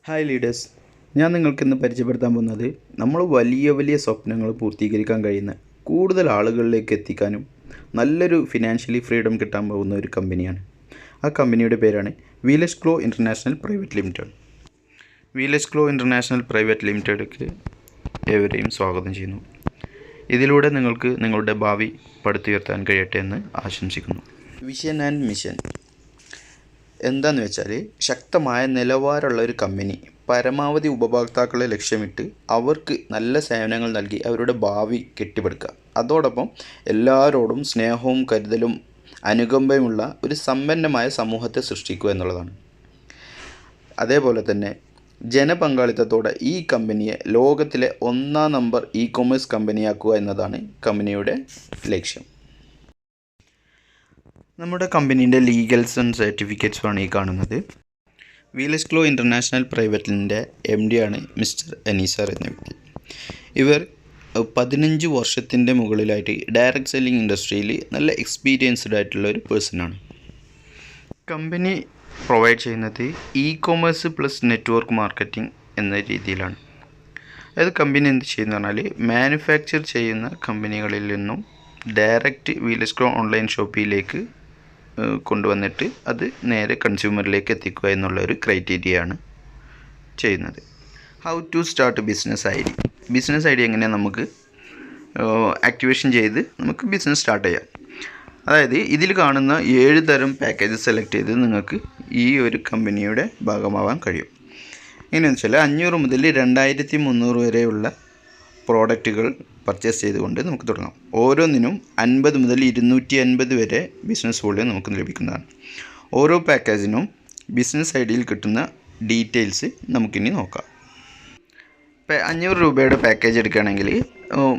Hi leaders, ഞാൻ നിങ്ങൾക്കിന്ന് പരിചയപ്പെടുത്താൻ പോകുന്നത് നമ്മൾ വലിയ വലിയ സ്വപ്നങ്ങൾ പൂർത്തീകരിക്കാൻ കഴിയുന്ന കൂടുതൽ ആളുകളിലേക്ക് എത്തിക്കാനും നല്ലൊരു ഫിനാൻഷ്യലി ഫ്രീഡം കിട്ടാൻ പോകുന്ന ഒരു കമ്പനിയാണ്. ആ കമ്പനിയുടെ പേരാണ് wheels glow international private limited. Wheels glow international private ലിമിറ്റഡിലേക്ക് ഏവരെയും സ്വാഗതം ചെയ്യുന്നു. ഇതിലൂടെ നിങ്ങൾക്ക് നിങ്ങളുടെ ഭാവി പടുത്തുയർത്താൻ കഴിയട്ടെ എന്ന് ആശംസിക്കുന്നു. വിഷൻ ആൻഡ് മിഷൻ എന്താണെന്ന് വെച്ചാൽ, ശക്തമായ നിലവാരമുള്ള ഒരു കമ്പനി പരമാവധി ഉപഭോക്താക്കളെ ലക്ഷ്യമിട്ട് അവർക്ക് നല്ല സേവനങ്ങൾ നൽകി അവരുടെ ഭാവി കെട്ടിപ്പടുക്കുക. അതോടൊപ്പം എല്ലാവരോടും സ്നേഹവും കരുതലും അനുകമ്പയുമുള്ള ഒരു സമ്പന്നമായ സമൂഹത്തെ സൃഷ്ടിക്കുക എന്നുള്ളതാണ്. അതേപോലെ തന്നെ ജനപങ്കാളിത്തത്തോടെ ഈ കമ്പനിയെ ലോകത്തിലെ 1-ാം നമ്പർ ഇ-കൊമേഴ്സ് കമ്പനിയാക്കുക എന്നതാണ് കമ്പനിയുടെ ലക്ഷ്യം. നമ്മുടെ കമ്പനീൻ്റെ ലീഗൽസ് ആൻഡ് സർട്ടിഫിക്കറ്റ്സുമാണ് ഈ കാണുന്നത്. വീലസ് ഗ്ലോ ഇൻ്റർനാഷണൽ പ്രൈവറ്റിൻ്റെ MD ആണ് മിസ്റ്റർ അനീസർ എന്ന വ്യക്തി. ഇവർ 15 വർഷത്തിൻ്റെ മുകളിലായിട്ട് ഡയറക്റ്റ് സെല്ലിംഗ് ഇൻഡസ്ട്രിയിൽ നല്ല എക്സ്പീരിയൻസ്ഡ് ആയിട്ടുള്ള ഒരു പേഴ്സണാണ്. കമ്പനി പ്രൊവൈഡ് ചെയ്യുന്നത് ഇ-കൊമേഴ്സ് പ്ലസ് നെറ്റ്വർക്ക് മാർക്കറ്റിംഗ് എന്ന രീതിയിലാണ്. അതായത് കമ്പനി എന്ത് ചെയ്യുന്നു പറഞ്ഞാൽ, മാനുഫാക്ചർ ചെയ്യുന്ന കമ്പനികളിൽ നിന്നും ഡയറക്റ്റ് വീലസ് ഗ്ലോ ഓൺലൈൻ ഷോപ്പിലേക്ക് കൊണ്ടുവന്നിട്ട് അത് നേരെ കൺസ്യൂമറിലേക്ക് എത്തിക്കുക എന്നുള്ള ഒരു ക്രൈറ്റീരിയയാണ് ചെയ്യുന്നത്. How to start business idea എങ്ങനെയാണ് നമുക്ക് ആക്ടിവേഷൻ ചെയ്ത് നമുക്ക് ബിസിനസ് സ്റ്റാർട്ട് ചെയ്യാം. അതായത് ഇതിൽ കാണുന്ന 7 തരം പാക്കേജസ് സെലക്ട് ചെയ്ത് നിങ്ങൾക്ക് ഈ ഒരു കമ്പനിയുടെ ഭാഗമാവാൻ കഴിയും. എങ്ങനെയാണെന്ന് വെച്ചാൽ 500 മുതൽ 2300 വരെയുള്ള പ്രോഡക്റ്റുകൾ പർച്ചേസ് ചെയ്തുകൊണ്ട് നമുക്ക് തുടങ്ങാം. ഓരോന്നിനും 50 മുതൽ 250 വരെ ബിസിനസ് വോളിയം നമുക്ക് ലഭിക്കുന്നതാണ്. ഓരോ പാക്കേജിനും ബിസിനസ് ഐഡിയയിൽ കിട്ടുന്ന ഡീറ്റെയിൽസ് നമുക്കിനി നോക്കാം. ഇപ്പോൾ 500 രൂപയുടെ പാക്കേജ് എടുക്കുകയാണെങ്കിൽ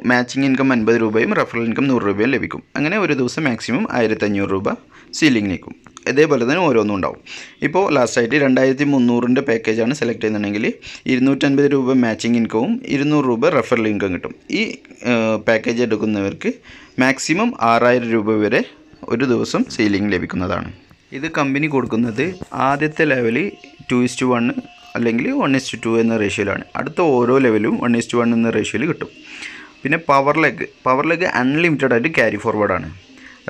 മാച്ചിങ് ഇൻകം 50 രൂപയും റെഫറൽ ഇൻകം 100 രൂപയും ലഭിക്കും. അങ്ങനെ ഒരു ദിവസം മാക്സിമം 1500 രൂപ സീലിംഗ് നിൽക്കും. ഇതേപോലെ തന്നെ ഓരോന്നും ഉണ്ടാവും. ഇപ്പോൾ ലാസ്റ്റായിട്ട് 2300ൻ്റെ പാക്കേജാണ് സെലക്ട് ചെയ്യുന്നുണ്ടെങ്കിൽ 250 രൂപ മാച്ചിങ് ഇൻകവും 200 രൂപ റെഫറൽ ഇൻകം കിട്ടും. ഈ പാക്കേജ് എടുക്കുന്നവർക്ക് മാക്സിമം 6000 രൂപ വരെ ഒരു ദിവസം സീലിംഗ് ലഭിക്കുന്നതാണ്. ഇത് കമ്പനി കൊടുക്കുന്നത് ആദ്യത്തെ ലെവല് 2:1 അല്ലെങ്കിൽ 1:2 എന്ന റേഷ്യോയിലാണ്. അടുത്ത ഓരോ ലെവലും 1:1 എന്ന റേഷ്യോയിൽ കിട്ടും. പിന്നെ പവർ ലെഗ് അൺലിമിറ്റഡ് ആയിട്ട് ക്യാരി ഫോർവേഡാണ്.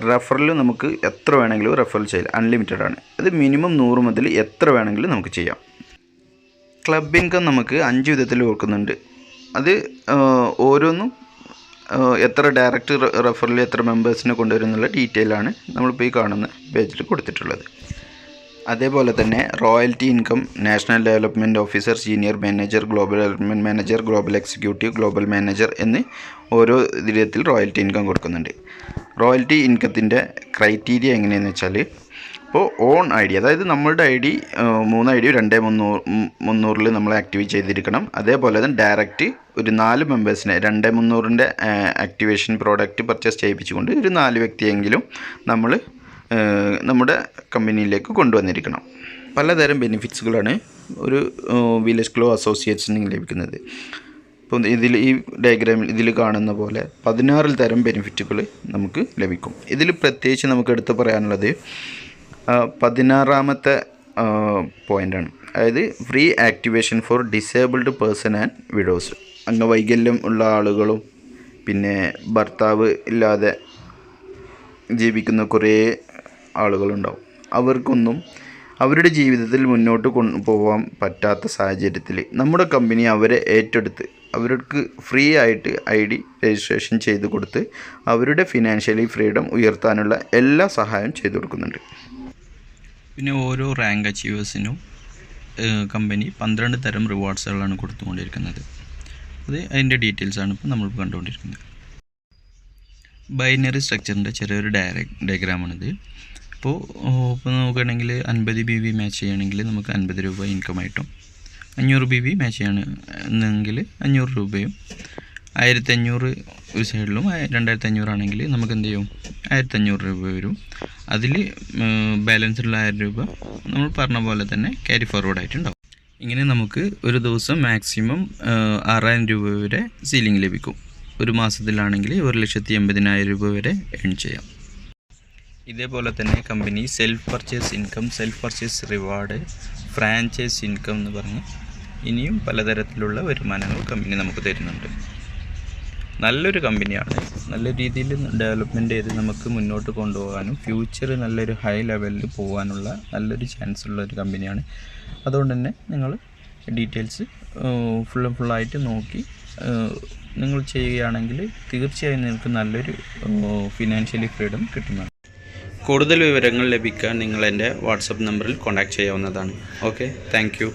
റെഫറൽ നമുക്ക് എത്ര വേണമെങ്കിലും റെഫറൽ ചെയ്യാം, അൺലിമിറ്റഡ് ആണ്. അത് മിനിമം 100 മുതൽ എത്ര വേണമെങ്കിലും നമുക്ക് ചെയ്യാം. ക്ലബ് ഇൻകം നമുക്ക് 5 വിധത്തിൽ കൊടുക്കുന്നുണ്ട്. അത് ഓരോന്നും എത്ര ഡയറക്റ്റ് റെഫറൽ എത്ര മെമ്പേഴ്സിനെ കൊണ്ടുവരുന്നുള്ള ഡീറ്റെയിലാണ് നമ്മളിപ്പോൾ ഈ കാണുന്ന പേജിൽ കൊടുത്തിട്ടുള്ളത്. അതേപോലെ തന്നെ royalty income, national development officer, senior manager, global development manager, global executive, global manager എന്ന് ഓരോ വിധത്തിൽ റോയൽറ്റി ഇൻകം കൊടുക്കുന്നുണ്ട്. റോയൽറ്റി ഇൻകത്തിൻ്റെ ക്രൈറ്റീരിയ എങ്ങനെയാണെന്ന് വെച്ചാൽ, ഇപ്പോൾ ഓൺ ID, അതായത് നമ്മളുടെ ID 3 ID 2300 നമ്മൾ ആക്ടിവേറ്റ് ചെയ്തിരിക്കണം. അതേപോലെ തന്നെ ഡയറക്റ്റ് ഒരു 4 മെമ്പേഴ്സിനെ 2300ൻ്റെ ആക്ടിവേഷൻ പ്രോഡക്റ്റ് പർച്ചേസ് ചെയ്യിപ്പിച്ചുകൊണ്ട് ഒരു 4 വ്യക്തിയെങ്കിലും നമ്മൾ നമ്മുടെ കമ്പനിയിലേക്ക് കൊണ്ടുവന്നിരിക്കണം. പലതരം ബെനിഫിറ്റ്സുകളാണ് ഒരു വീലസ് ഗ്ലോ അസോസിയേറ്റ്സിന് ലഭിക്കുന്നത്. ഇപ്പം ഈ ഡയഗ്രാമിൽ ഇതിൽ കാണുന്ന പോലെ 16 തരം ബെനിഫിറ്റുകൾ നമുക്ക് ലഭിക്കും. ഇതിൽ പ്രത്യേകിച്ച് നമുക്ക് എടുത്ത് പറയാനുള്ളത് 16ാമത്തെ പോയിൻ്റാണ്. അതായത് free activation for disabled person and widows. അംഗവൈകല്യം ഉള്ള ആളുകളും പിന്നെ ഭർത്താവ് ഇല്ലാതെ ജീവിക്കുന്ന കുറേ ആളുകളുണ്ടാവും. അവർക്കൊന്നും അവരുടെ ജീവിതത്തിൽ മുന്നോട്ട് കൊണ്ടുപോകാൻ പറ്റാത്ത സാഹചര്യത്തിൽ നമ്മുടെ കമ്പനി അവരെ ഏറ്റെടുത്ത് അവർക്ക് ഫ്രീ ആയിട്ട് ID രജിസ്ട്രേഷൻ ചെയ്ത് കൊടുത്ത് അവരുടെ ഫിനാൻഷ്യലി ഫ്രീഡം ഉയർത്താനുള്ള എല്ലാ സഹായവും ചെയ്തു കൊടുക്കുന്നുണ്ട്. പിന്നെ ഓരോ റാങ്ക് അച്ചീവേഴ്സിനും കമ്പനി 12 തരം റിവാർഡ്സുകളാണ് കൊടുത്തുകൊണ്ടിരിക്കുന്നത്. അതിൻ്റെ ഡീറ്റെയിൽസാണ് ഇപ്പോൾ നമ്മൾ കണ്ടുകൊണ്ടിരിക്കുന്നത്. ബൈനറി സ്ട്രക്ചറിൻ്റെ ചെറിയൊരു ഡയഗ്രാമാണിത്. ഇപ്പോൾ നോക്കുകയാണെങ്കിൽ 50 BV മാച്ച് ചെയ്യുകയാണെങ്കിൽ നമുക്ക് 50 രൂപ ഇൻകമായിട്ടും, 500 BV മാച്ച് ചെയ്യണമെങ്കിൽ 500 രൂപയും, 1500 ഒരു സൈഡിലും 2500 ആണെങ്കിൽ നമുക്ക് എന്ത് ചെയ്യും, 1500 രൂപ വരും. അതിൽ ബാലൻസുള്ള 1000 രൂപ നമ്മൾ പറഞ്ഞ പോലെ തന്നെ ക്യാരി ഫോർവേഡ് ആയിട്ടുണ്ടാവും. ഇങ്ങനെ നമുക്ക് ഒരു ദിവസം മാക്സിമം 6000 രൂപ വരെ സീലിംഗ് ലഭിക്കും. ഒരു മാസത്തിലാണെങ്കിൽ 1,80,000 രൂപ വരെ ഏൺ ചെയ്യാം. ഇതേപോലെ തന്നെ company self purchase income, self purchase reward, franchise income എന്ന് പറഞ്ഞ് ഇനിയും പലതരത്തിലുള്ള വരുമാനങ്ങൾ കമ്പനി നമുക്ക് തരുന്നുണ്ട്. നല്ലൊരു കമ്പനിയാണ്. നല്ല രീതിയിൽ ഡെവലപ്മെൻറ്റ് ചെയ്ത് നമുക്ക് മുന്നോട്ട് കൊണ്ടുപോകാനും ഫ്യൂച്ചർ നല്ലൊരു ഹൈ ലെവലിൽ പോകാനുള്ള നല്ലൊരു ചാൻസ് ഉള്ള ഒരു കമ്പനിയാണ്. അതുകൊണ്ട് തന്നെ നിങ്ങൾ ഡീറ്റെയിൽസ് ഫുള്ളായിട്ട് നോക്കി നിങ്ങൾ ചെയ്യുകയാണെങ്കിൽ തീർച്ചയായും നിങ്ങൾക്ക് നല്ലൊരു ഫിനാൻഷ്യലി ഫ്രീഡം കിട്ടുന്നതാണ്. കൂടുതൽ വിവരങ്ങൾ ലഭിക്കാൻ നിങ്ങൾ എൻ്റെ വാട്സപ്പ് നമ്പറിൽ കോൺടാക്റ്റ് ചെയ്യാവുന്നതാണ്. Okay, thank you.